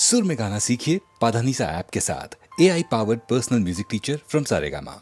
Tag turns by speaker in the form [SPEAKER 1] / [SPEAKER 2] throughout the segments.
[SPEAKER 1] सुर में गाना सीखिए पाधानीसा ऐप के साथ। AI powered personal music teacher from Saregama.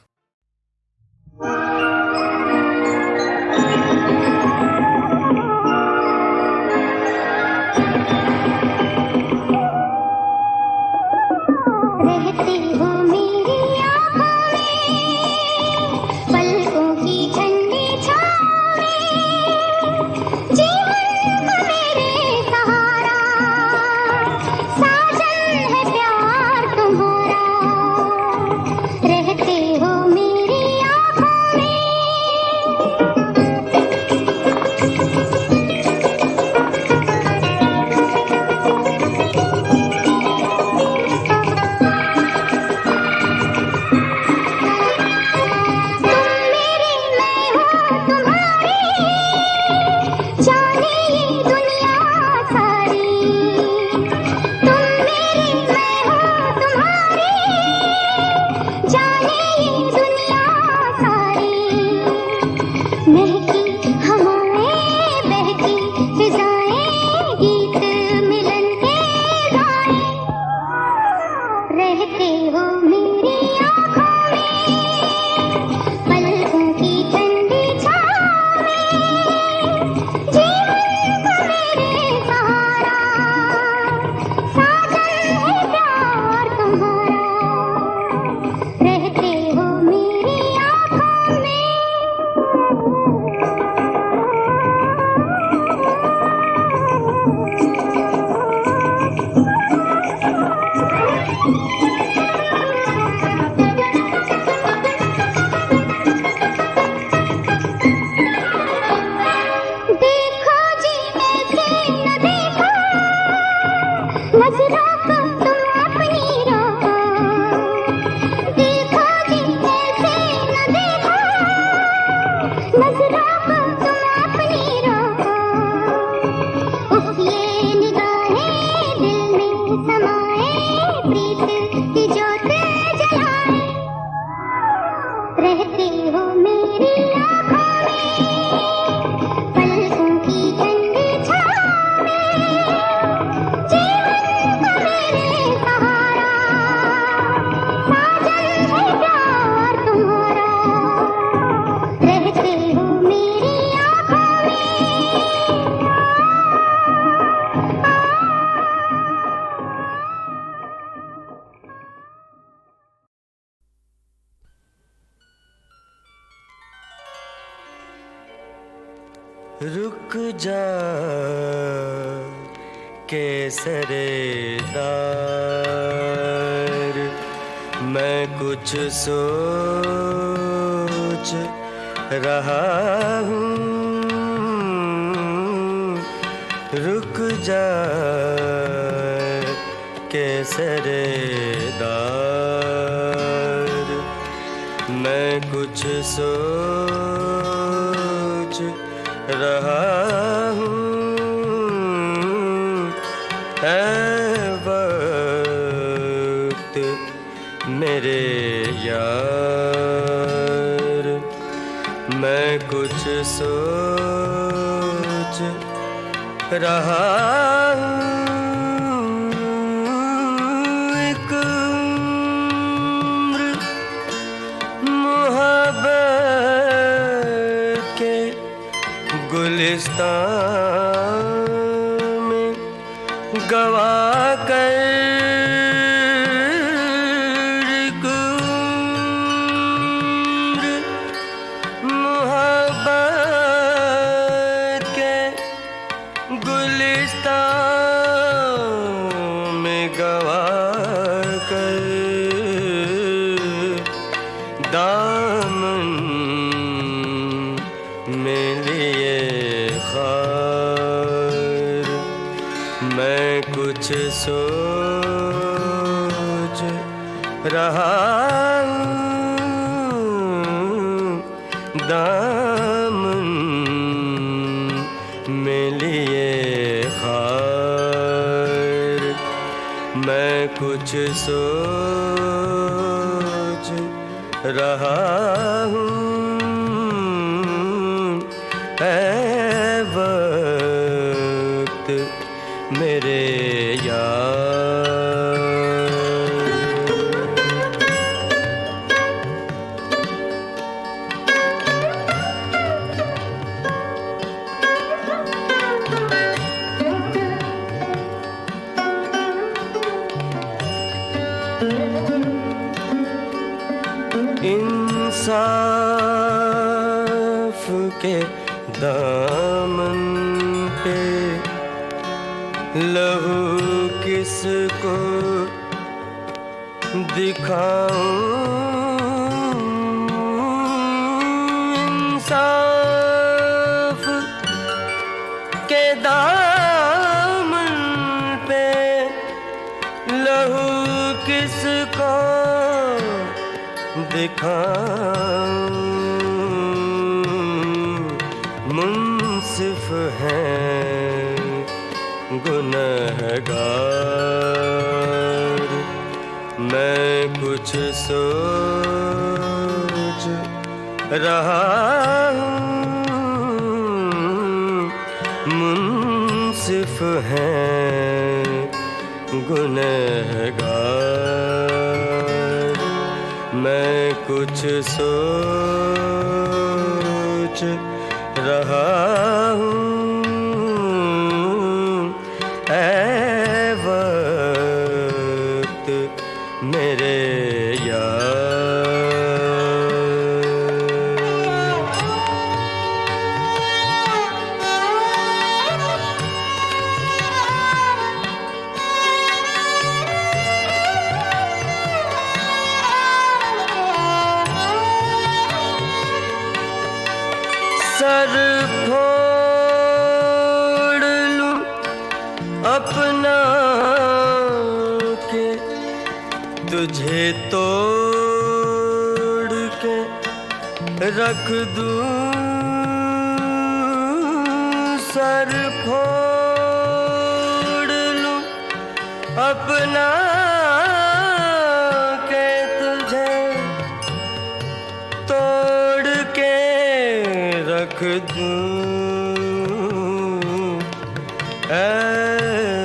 [SPEAKER 2] रुक जा केसरेदार, मैं कुछ सोच रहा हूँ। रुक जा केसरेदार, मैं कुछ सोच रहा हूँ। वक्त मेरे यार, मैं कुछ सोच रहा हूँ। एक उम्र मोहब्बत के गुलिस्तान में गवा कर, एक उम्र मोहब्बत के गुलिस्तान में गवा कर, दामन में लिए खार, मैं कुछ सोच रहा हूँ। दामन में लिए खार, मैं कुछ सोच रहा हूँ। वक्त मेरे यार, इंसाफ के दामन पे लहू किसको दिखाऊं, इंसाफ के दामन पे लहू किसको दिखाऊं, मुंसिफ हैं गुनहगार, मैं कुछ सोच रहा हूँ, मुंसिफ हैं गुनहगार, मैं कुछ सोच रहा हूँ, ऐ वक्त मेरे सर फोड़ लूं अपना के तुझे तोड़ के रख दूं, सर फोड़ लूं अपना के तुझे तोड़ के रख दूं, ऐ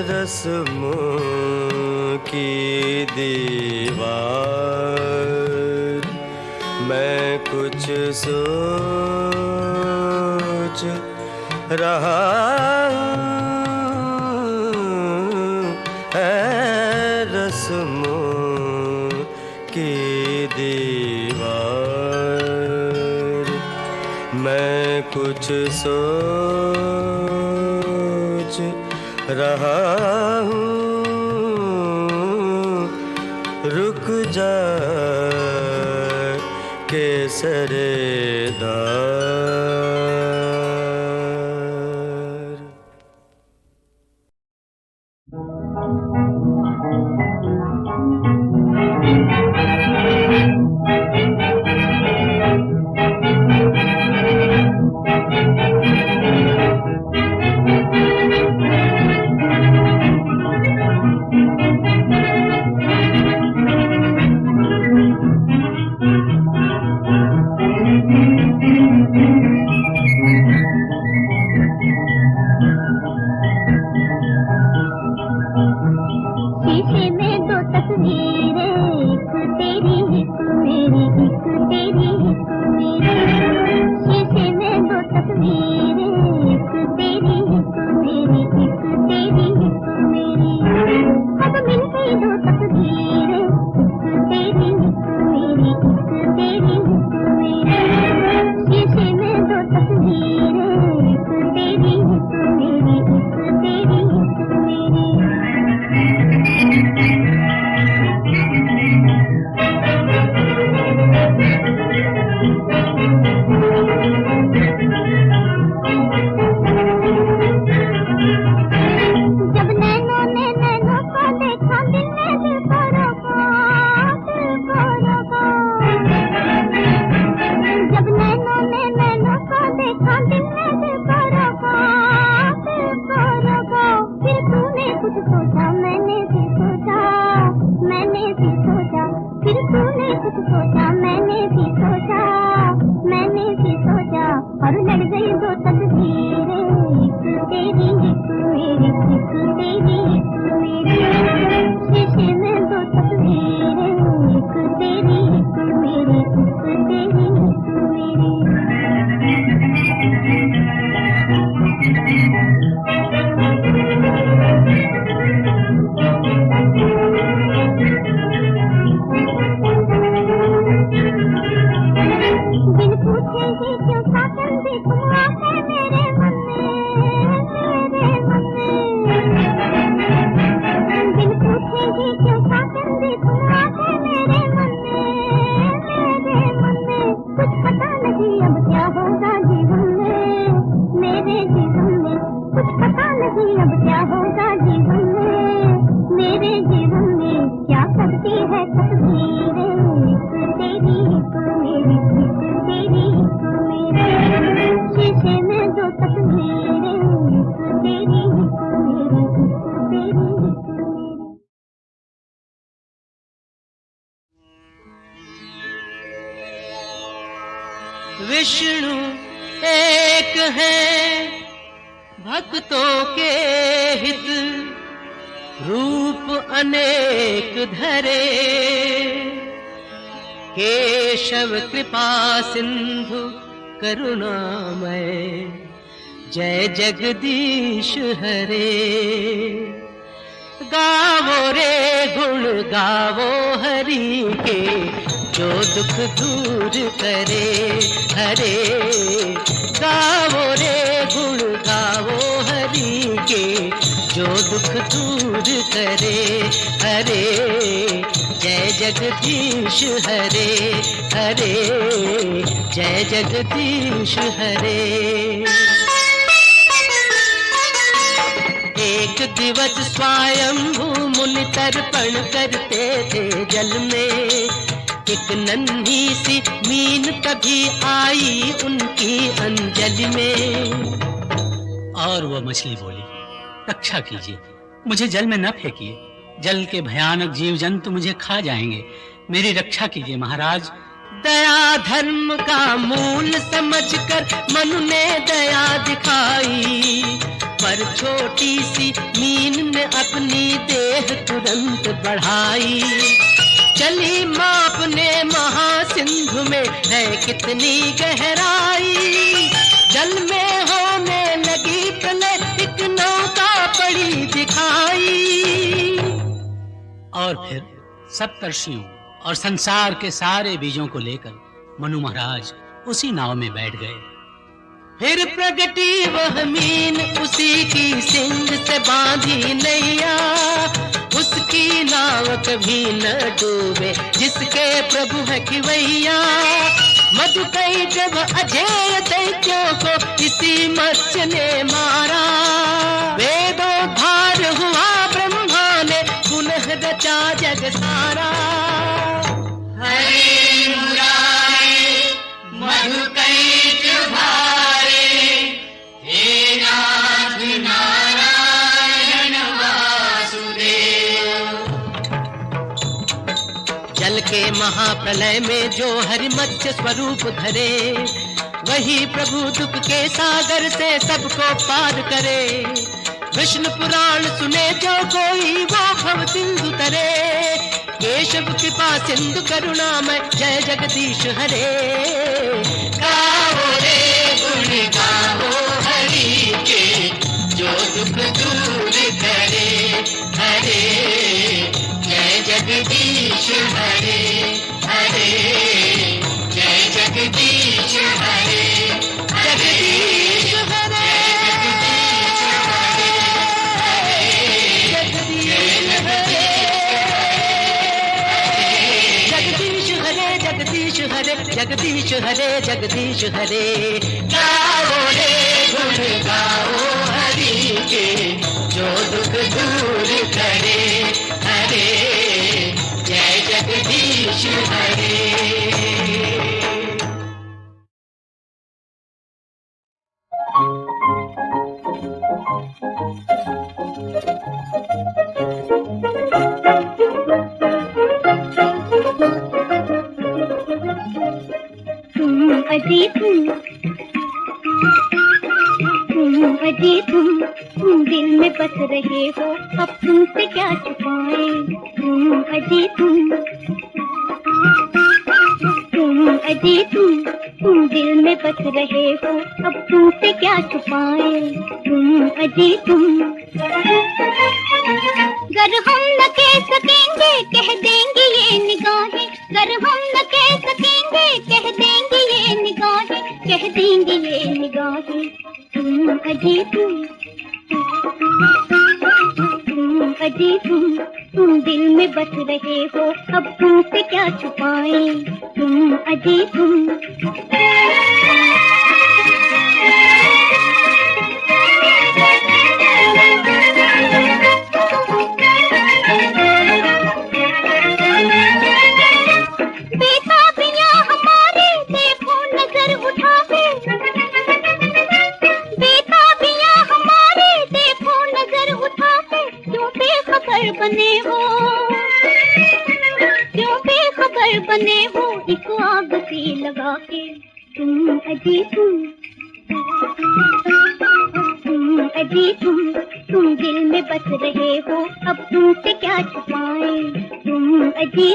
[SPEAKER 2] रस्मों की दीवार, मैं कुछ सोच रहा हूँ, ऐ रस्मों की दीवार, मैं कुछ सोच रहा हूँ, रुक जा केसरेदार।
[SPEAKER 3] शीशे में दो तस्वीरें, एक तेरी एक मेरी, एक तेरी एक मेरी। शीशे में दो तस्वीरें, एक तेरी एक मेरी, एक तेरी एक मेरी। अब मिल गई दो तस्वीरें, एक तेरी एक मेरी, एक तेरी एक मेरी। शीशे में दो तस्वीरें, एक तेरी एक मेरी, एक तेरी एक मेरी।
[SPEAKER 4] विष्णु एक है भक्तों के हित, रूप अनेक धरे, केशव कृपा सिंधु करुणामय, जय जगदीश हरे। गावो रे गुण गावो हरि के, जो दुख दूर करे हरे। गावो रे गुण गावो हरि के, जो दुख दूर करे हरे। जय जगदीश हरे हरे, जय जगदीश हरे। एक दिवस स्वयंभू मुनि तर्पण करते थे जल में, एक नन्ही सी मीन कभी आई उनकी अंजलि में।
[SPEAKER 5] और वो मछली बोली, रक्षा कीजिए, मुझे जल में न फेंकिए, जल के भयानक जीव जंतु मुझे खा जाएंगे, मेरी रक्षा कीजिए महाराज।
[SPEAKER 4] दया धर्म का मूल समझकर मनु ने दया दिखाई, पर छोटी सी मीन ने अपनी देह तुरंत बढ़ाई। चली मापने महासिंधु में है कितनी गहराई, जल में होने लगी प्रलय, एक नौका पड़ी दिखाई।
[SPEAKER 5] और फिर सप्तर्षियों और संसार के सारे बीजों को लेकर मनु महाराज उसी नाव में बैठ गए।
[SPEAKER 4] फिर प्रगटी वह मीन, उसी की सिंग से बांधी नैया, उसकी नाव कभी न डूबे, जिसके प्रभु है खिवैया। मधुकई जब अजेय दैत्यों को इसी मत्स्य ने मारा, वेदोद्धार हुआ ब्रह्मा ने पुनः रचा जग सारा। हरे मुरारे मधुकई भारे, हे नाथ नारायण वासुदेव। जल के महाप्रलय में जो हरि मत्स्य स्वरूप धरे, वही प्रभु दुख के सागर से सबको पार करे। विष्णु पुराण सुने जो कोई वो भव सिंधु तरे, केशव कृपा सिंधु करुणामय, जय जगदीश हरे। गाओ रे गुण गाओ हरि के, जो दुख दूर करे हरे। जय जगदीश हरे हरे, जय जगदीश हरे जगदीश हरे जगदीश हरे जगदीश हरे। गाओ रे गुण गाओ हरि के, जो दुख दूर करे हरे। जय जगदीश हरे।
[SPEAKER 3] तुम दिल में बस रहे हो, अब तुमसे क्या छुपाए। तुम अजी तुम दिल में बस रहे हो, अब तुमसे क्या छुपाए। तुम अजी गर हम न कह सकेंगे कह देंगे ये निगाहें, गर हम न कह सकेंगे कह देंगे ये निगाहें, कह देंगे ये निगाहें। तुम अजी तुम दिल में बस रहे हो, अब तुमसे क्या छुपाए। तुम अजी बेताबियां हमारे देखो नजर उठा के, बेताबियां हमारे देखो नजर उठा के, क्यों बेखबर बने हो, क्यों बेखबर बने हो, एक आग सी लगा के। तुम अजी तुम दिल में बस रहे हो, अब तुमसे क्या छुपाएं, तुम अजी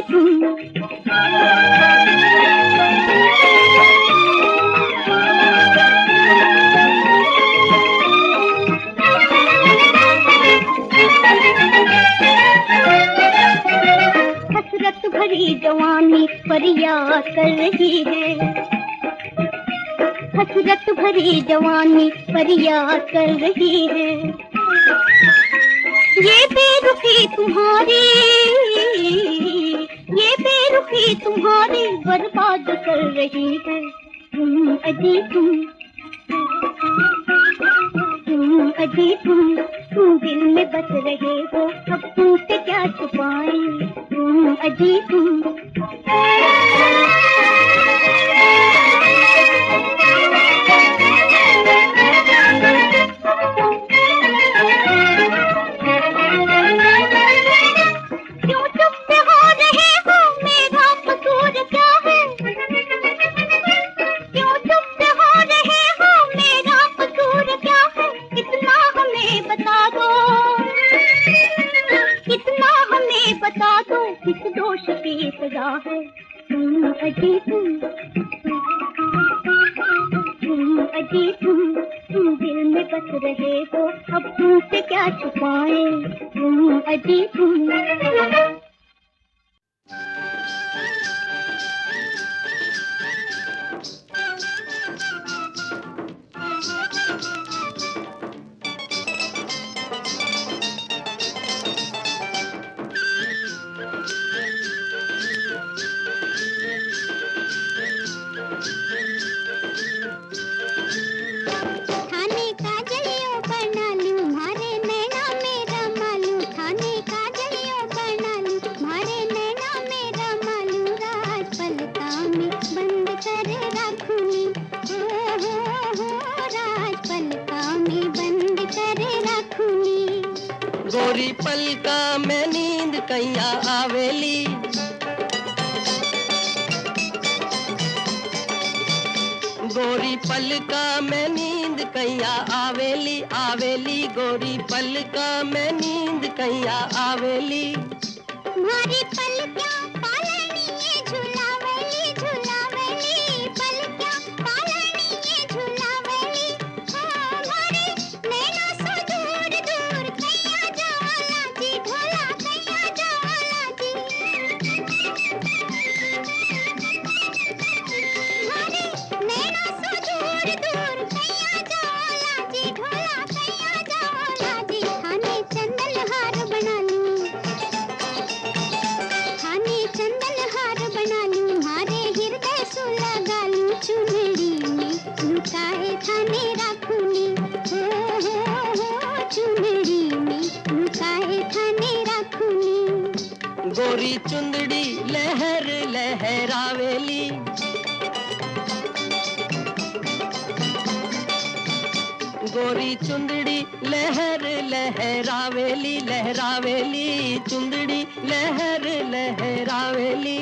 [SPEAKER 3] हसरत भरी जवानी फरियाद कर रही है, हसरत भरी जवानी फरियाद कर रही है। ये बेरुखी तुम्हारी, ये बेरुखी तुम्हारी बर्बाद कर रही है। तुम अजी तुम दिल में बस रहे हो, अब तुमसे क्या छुपाएं, तुम अजी किस दोष की सजा है। तुम अजी तुम दिल में बस रहे हो, अब तुमसे क्या छुपाएं, तुम अजी
[SPEAKER 4] गोरी पलका में नींद कैया आवेली, गोरी पलका में नींद कैया आवेली, आवेली गोरी पलका में नींद कैया आवेली।
[SPEAKER 3] तुम्हारी पलकियां पालनी ये झुलावेली, झुलावेली पलकियां पालनी ये झुलावेली। हमारे नैना सो दूर दूर कैया जवाला जी, ढोला कैया जवाला जी। हमारे नैना सो दूर दूर कैया जवाला जी, ढोला कैया जवाला जी। खाने चंदन हार बना लूं, खाने चंदन हार बना लूं, मारे हृदय सु लगा लूं, चुनरी में लुकाए थाने राखूनी, हो चुनरी में लुकाए थाने राखूनी।
[SPEAKER 4] गोरी चुंदड़ी लहर लहरावेली, गोरी चुंदड़ी लहर लहरावेली, लहरावेली चुंदड़ी लहर लहरावेली।